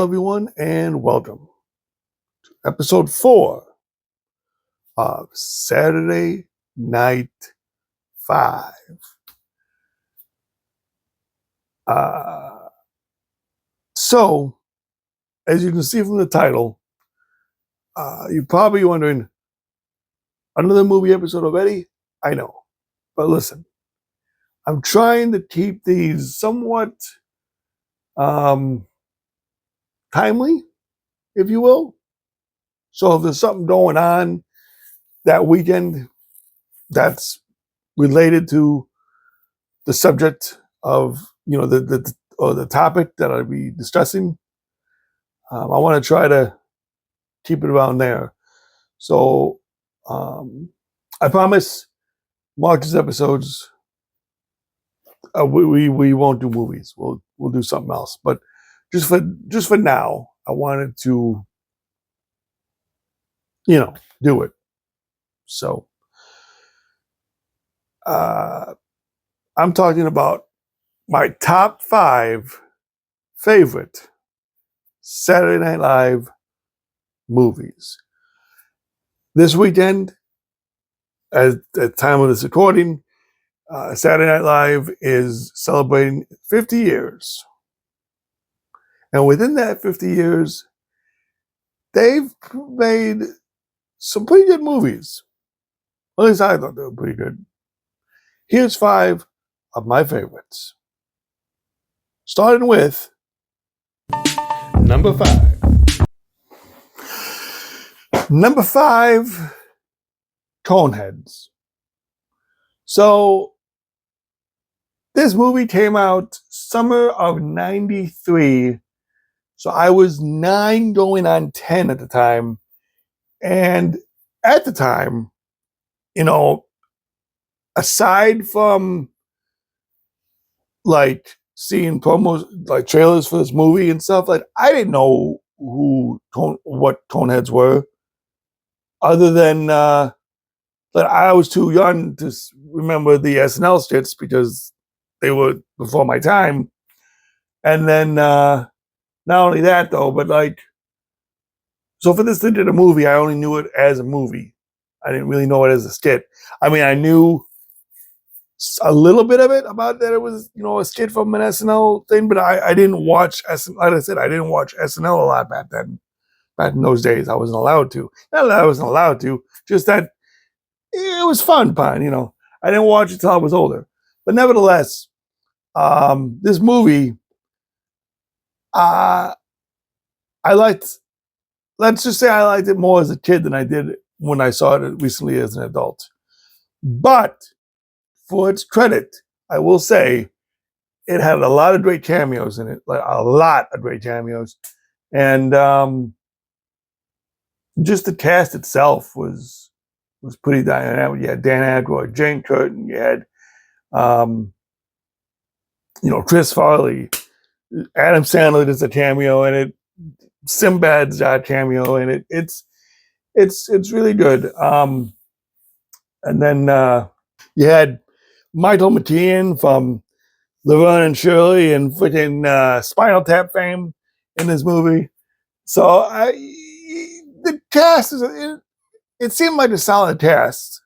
Hello, everyone, and welcome to episode 4 of Saturday Night 5. So, as you can see from the title, you're probably wondering, another movie episode already? I know. But listen, I'm trying to keep these somewhat timely, if you will. So if there's something going on that weekend that's related to the subject of the topic that I'll be discussing, I want to try to keep it around there. So I promise March's episodes we won't do movies. We'll do something else. But just for now, I wanted to do it. So I'm talking about my top 5 favorite Saturday Night Live movies. This weekend, at the time of this recording, Saturday Night Live is celebrating 50 years. And within that 50 years, they've made some pretty good movies. At least I thought they were pretty good. Here's 5 of my favorites. Starting with number 5. Number 5, Coneheads. So, this movie came out summer of 93. So I was 9 going on 10 at the time. And at the time, aside from like seeing promos, like trailers for this movie and stuff, like I didn't know what Coneheads were, other than that I was too young to remember the SNL skits because they were before my time. And then not only that though, but so for this thing to the movie, I only knew it as a movie. I didn't really know it as a skit. I mean, I knew a little bit of it about that it was, a skit from an SNL thing, but I didn't watch SNL. Like I said, I didn't watch SNL a lot back then. Back in those days, I wasn't allowed to. Not that I wasn't allowed to, just that it was fun, I didn't watch it till I was older. But nevertheless, this movie, I liked. Let's just say I liked it more as a kid than I did when I saw it recently as an adult. But for its credit, I will say it had a lot of great cameos in it, like a lot of great cameos. And just the cast itself was pretty dynamic. You had Dan Aykroyd, Jane Curtin, you had Chris Farley, Adam Sandler does a cameo in it, Sinbad's got a cameo in it. It's really good. And then you had Michael McKean from Laverne and Shirley and freaking Spinal Tap fame in this movie. So the cast it seemed like a solid cast.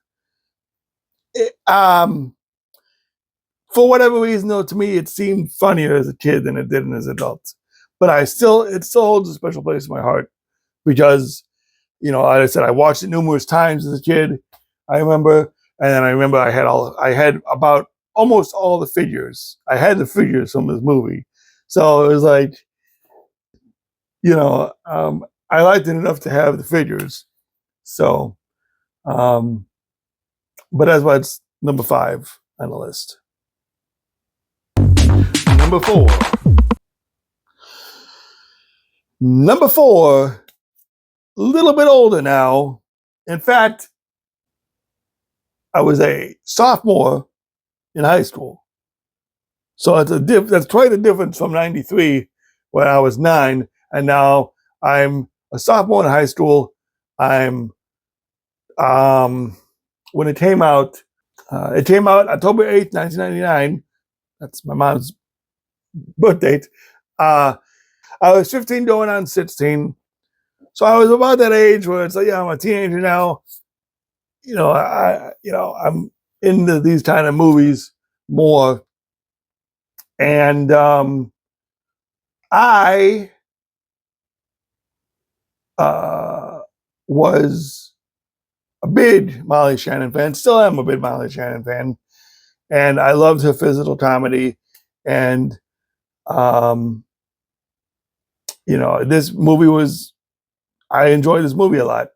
For whatever reason, though, to me it seemed funnier as a kid than it did as an adult. But it still holds a special place in my heart because, like I said, I watched it numerous times as a kid. I remember, and then I remember I had about almost all the figures. I had the figures from this movie, so it was like, I liked it enough to have the figures. So, but that's why it's number 5 on the list. Number 4. Number 4, a little bit older now. In fact, I was a sophomore in high school. So that's quite a difference from 93 when I was 9. And now I'm a sophomore in high school. I'm, when it came out October 8th, 1999. That's my mom's birth date. I was 15 going on 16. So I was about that age where it's like, yeah, I'm a teenager now. I'm into these kind of movies more. And I was a big Molly Shannon fan, still am a big Molly Shannon fan. And I loved her physical comedy. And, this movie I enjoyed this movie a lot.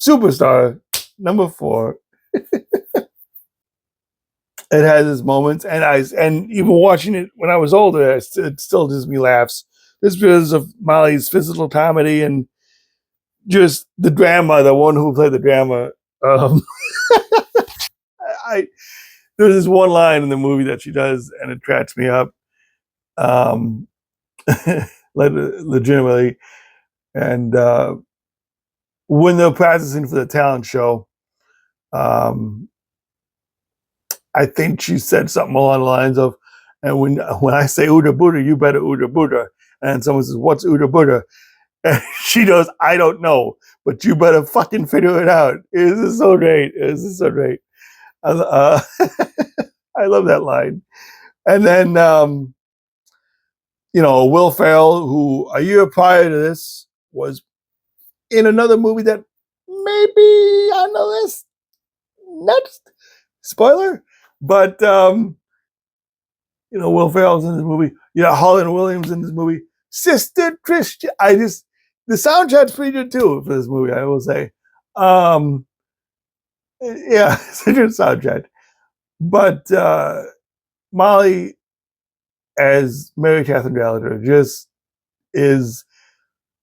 Superstar, number 4. It has its moments, and even watching it when I was older, it still gives me laughs. Just because of Molly's physical comedy and just the drama, the one who played the drama. Um, I There's this one line in the movie that she does, and it cracks me up. Um, legitimately, and when they're practicing for the talent show, um, I think she said something along the lines of, "And when I say Uda Buddha, you better Uda Buddha." And someone says, "What's Uda Buddha?" And she goes, "I don't know, but you better fucking figure it out." This is so great. This is so great. I love that line. And then, Will Ferrell, who a year prior to this was in another movie that maybe on the list next. Spoiler, but Will Ferrell's in this movie. Holland Williams in this movie. Sister Christian. The soundtrack's pretty good too for this movie, I will say. Yeah, it's a good soundtrack. But Molly as Mary Catherine Gallagher just is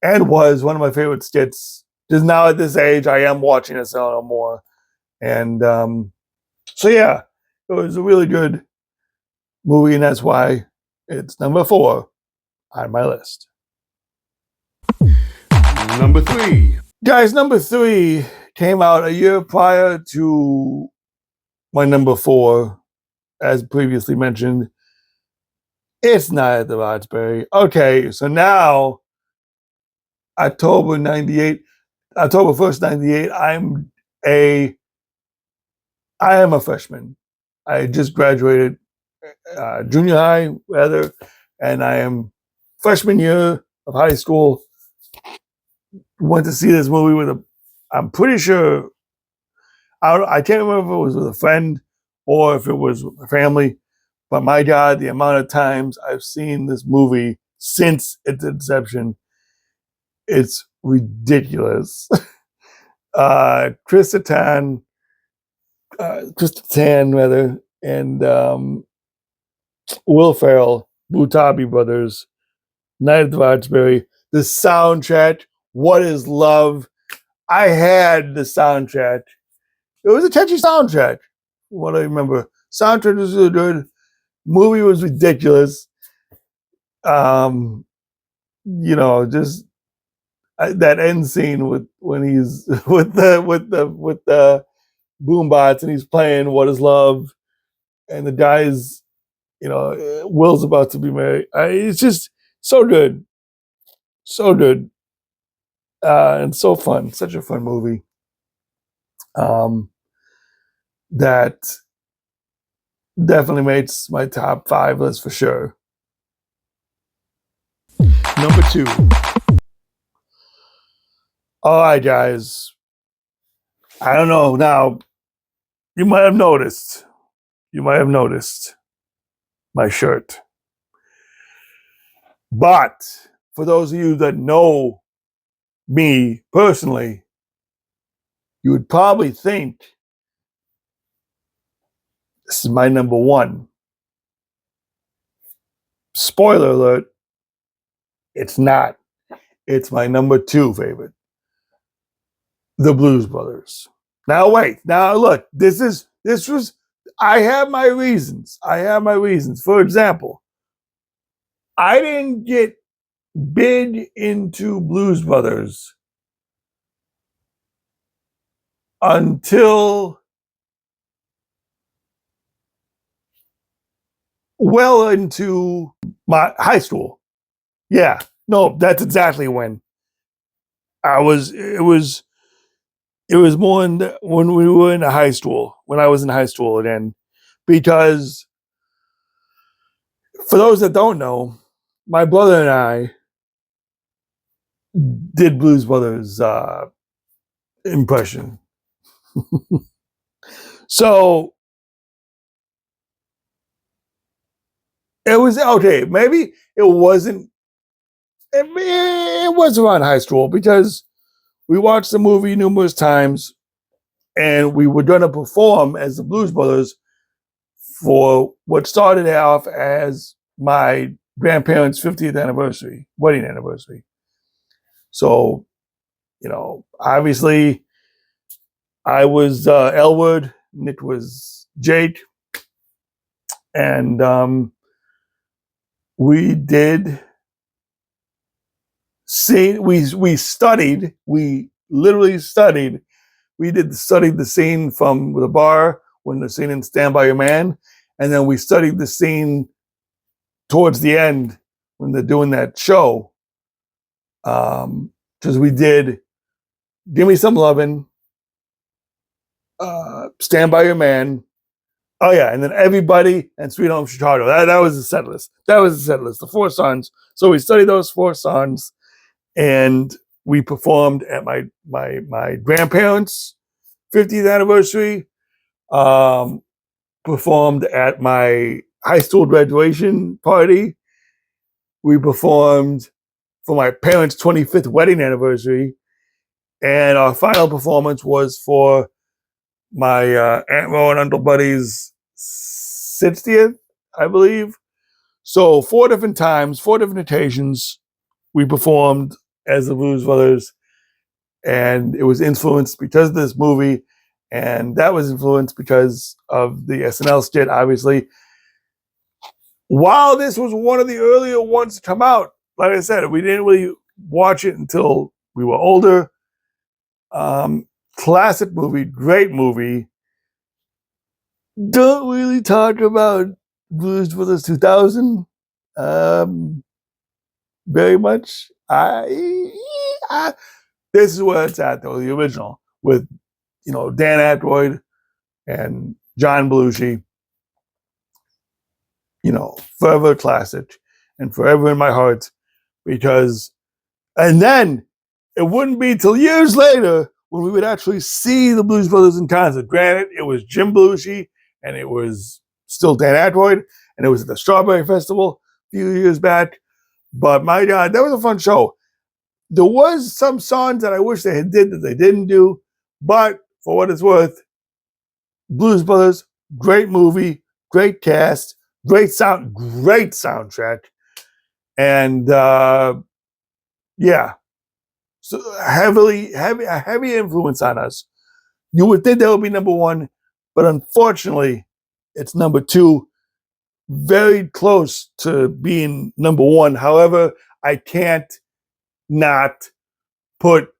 and was one of my favorite skits. Just now at this age, I am watching SNL more. And so, yeah, it was a really good movie, and that's why it's number 4 on my list. Number 3. Guys, number 3 came out a year prior to my number 4, as previously mentioned. It's Night at the Roxbury. Okay, so now, October 1st, 98, I am a freshman. I just graduated junior high, rather, and I am freshman year of high school. Went to see this movie I'm pretty sure, I can't remember if it was with a friend or if it was with my family, but my God, the amount of times I've seen this movie since its inception, it's ridiculous. Krista Tan, rather, and Will Ferrell, Butabi Brothers, Night at the Roxbury, the soundtrack, What is Love? I had the soundtrack. It was a catchy soundtrack, what I remember. Soundtrack was really good. Movie was ridiculous. Just that end scene when he's with the boombots and he's playing "What Is Love," and the guy's, Will's about to be married. It's just so good, so good, and so fun. Such a fun movie. That definitely makes my top 5 list for sure. Number 2. All right, guys. I don't know. Now, you might have noticed. My shirt. But for those of you that know me personally, you would probably think this is my number 1. Spoiler alert, it's not. It's my number 2 favorite. The Blues Brothers. Now wait. Now look, I have my reasons. For example, I didn't get big into Blues Brothers until well into My high school. Yeah. No, that's exactly when I was. It was more when we were in high school. When I was in high school again, because for those that don't know, my brother and I did Blues Brothers impression. So it was okay. Maybe it wasn't. It was around high school because we watched the movie numerous times, and we were going to perform as the Blues Brothers for what started off as my grandparents' 50th anniversary, wedding anniversary. So, obviously, I was Elwood, Nick was Jake, and we did see. We studied. We literally studied. We studied the scene from the bar when the scene in Stand By Your Man, and then we studied the scene towards the end when they're doing that show. Because we did Give Me Some Lovin', Stand By Your Man. Oh yeah, and then Everybody and Sweet Home Chicago. That was the set list. That was the set list. The 4 songs. So we studied those 4 songs, and we performed at my grandparents' 50th anniversary. Performed at my high school graduation party. We performed for my parents' 25th wedding anniversary, and our final performance was for my Aunt Ro and Uncle Buddy's 60th, I believe. So 4 different times, 4 different occasions, we performed as the Blues Brothers, and it was influenced because of this movie, and that was influenced because of the SNL skit, obviously. While this was one of the earlier ones to come out, like I said, we didn't really watch it until we were older. Classic movie, great movie. Don't really talk about Blues Brothers 2000 very much. This is where it's at though, the original with Dan Aykroyd and John Belushi. Forever classic and forever in my heart because, and then it wouldn't be till years later when we would actually see the Blues Brothers in concert. Granted, it was Jim Belushi and it was still Dan Aykroyd, and it was at the Strawberry Festival a few years back. But my God, that was a fun show. There was some songs that I wish they had did that they didn't do, but for what it's worth, Blues Brothers, great movie, great cast, great soundtrack, and yeah, so heavy influence on us. You would think that would be number one, but unfortunately, it's number two. Very close to being number one. However, I can't not put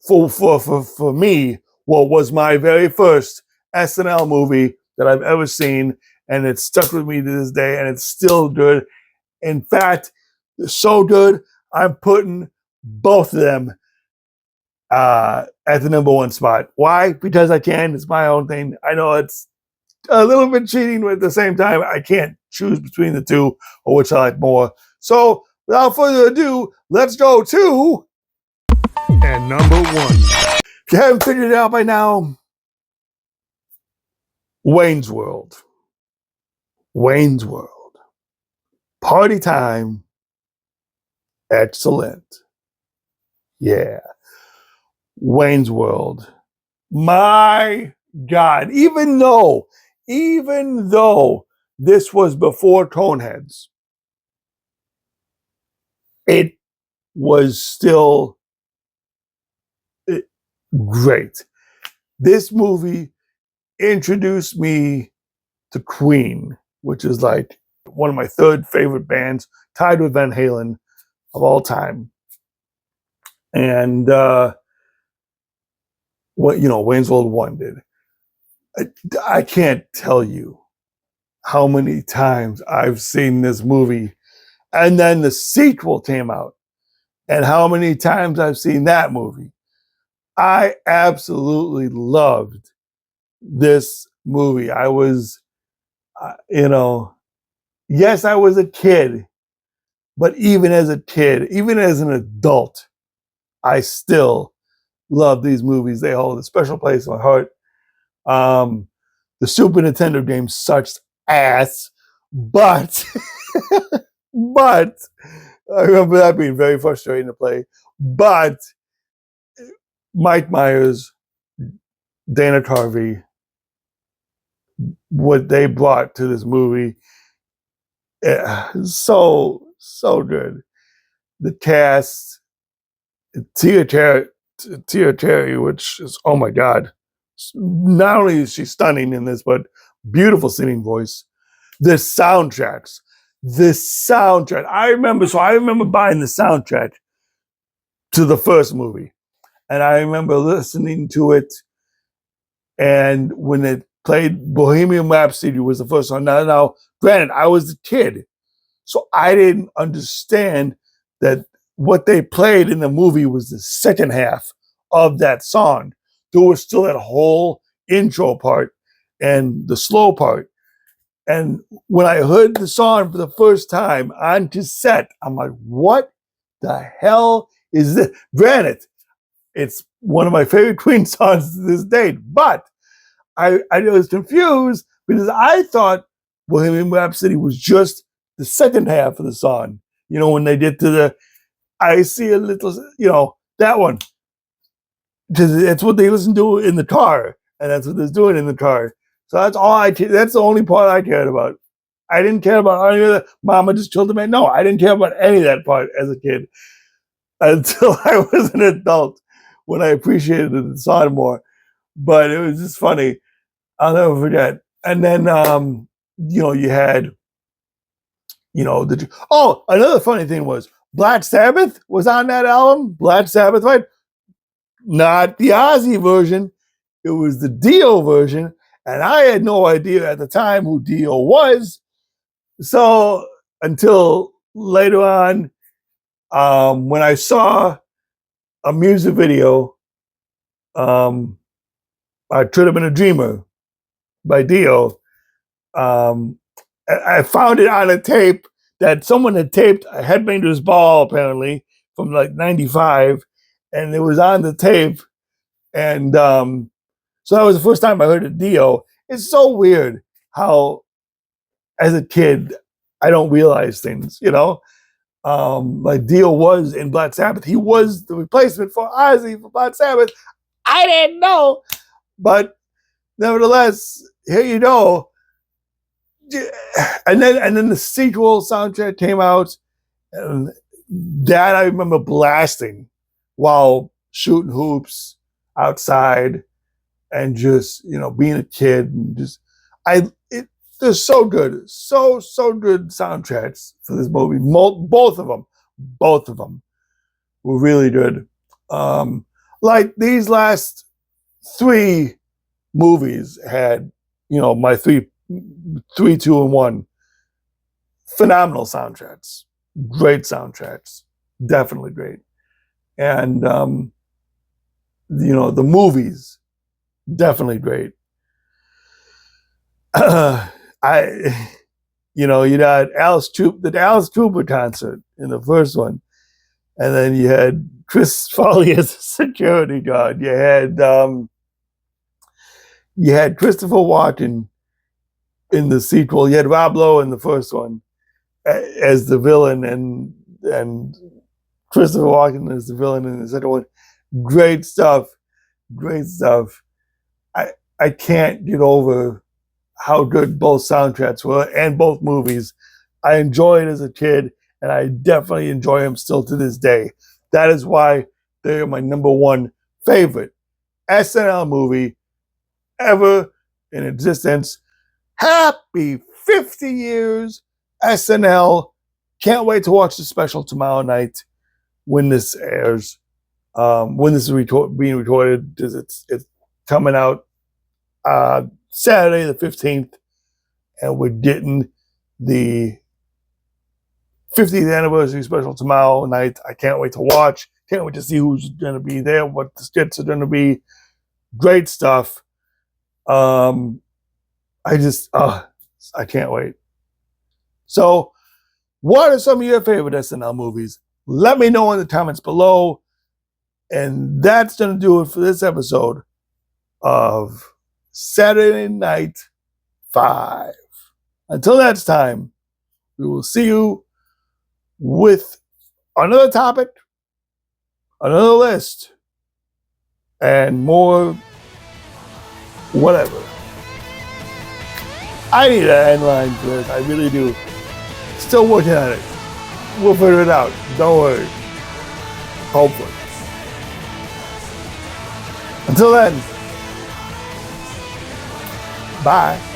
for me what was my very first SNL movie that I've ever seen, and it stuck with me to this day, and it's still good. In fact, it's so good, I'm putting both of them at the number one spot. Why? Because I can. It's my own thing. I know it's a little bit cheating, but at the same time, I can't choose between the two or which I like more. So, without further ado, let's go to And number 1. If you haven't figured it out by now, Wayne's World. Wayne's World. Party time. Excellent. Yeah. Wayne's World. My God. Even though this was before Coneheads, it was still great. This movie introduced me to Queen, which is like one of my third favorite bands, tied with Van Halen of all time. And what Wayne's World 1 did. I can't tell you how many times I've seen this movie And then the sequel came out. And how many times I've seen that movie. I absolutely loved this movie. I was, yes, I was a kid, but even as a kid, even as an adult, I still love these movies. They hold a special place in my heart. Um, the Super Nintendo game sucks ass, but but I remember that being very frustrating to play. But Mike Myers, Dana Carvey, what they brought to this movie, so good. The cast, Tia Terry, which is, oh my God, not only is she stunning in this, but beautiful singing voice. The soundtracks, the soundtrack. I remember buying the soundtrack to the first movie, and I remember listening to it. And when it played, Bohemian Rhapsody was the first one. Now, granted, I was a kid, so I didn't understand that what they played in the movie was the second half of that song. There was still that whole intro part and the slow part. And when I heard the song for the first time on cassette, I'm like, what the hell is this? Granted, it's one of my favorite Queen songs to this day, but I was confused because I thought Bohemian Rhapsody was just the second half of the song. When they did to the I see a little, that one. Because it's what they listen to in the car, and that's what they're doing in the car. So that's the only part I cared about. I didn't care about any of that. Mama just killed the man. No, I didn't care about any of that part as a kid until I was an adult when I appreciated the song more. But it was just funny. I'll never forget. And then, you had, another funny thing was Black Sabbath was on that album. Black Sabbath, right? Not the Ozzy version. It was the Dio version. And I had no idea at the time who Dio was. So until later on, when I saw a music video, I Could Have Been a Dreamer by Dio, I found it on a tape that someone had taped a Headbangers Ball, apparently, from like 95. And it was on the tape. And so that was the first time I heard of Dio. It's so weird how, as a kid, I don't realize things, like Dio was in Black Sabbath. He was the replacement for Ozzy for Black Sabbath. I didn't know. But nevertheless, here you go. And then the sequel soundtrack came out, and that I remember blasting while shooting hoops outside and just being a kid and just they're so good, so good soundtracks for this movie. Both of them were really good. Like these last three movies had my three, two, and one phenomenal soundtracks, great soundtracks, definitely great, and the movies definitely great. You had the Alice Cooper concert in the first one, and then you had Chris Farley as a security guard. You had Christopher Walken in the sequel. You had Rob Lowe in the first one as the villain, and Christopher Walken as the villain in the second one. Great stuff. Great stuff. I can't get over how good both soundtracks were and both movies. I enjoyed it as a kid, and I definitely enjoy them still to this day. That is why they are my number one favorite SNL movie ever in existence. Happy 50 years, SNL. Can't wait to watch the special tomorrow night when this airs. When this is being recorded, because it's coming out Saturday the 15th, and we're getting the 50th anniversary special tomorrow night. I can't wait to watch. Can't wait to see who's going to be there, what the skits are going to be. Great stuff. I can't wait. So, what are some of your favorite SNL movies? Let me know in the comments below. And that's going to do it for this episode of Saturday Night 5. Until next time, we will see you with another topic, another list, and more whatever. I need an headline for this. I really do. Still working on it. We'll figure it out. Don't worry. Hopefully. Until then, bye.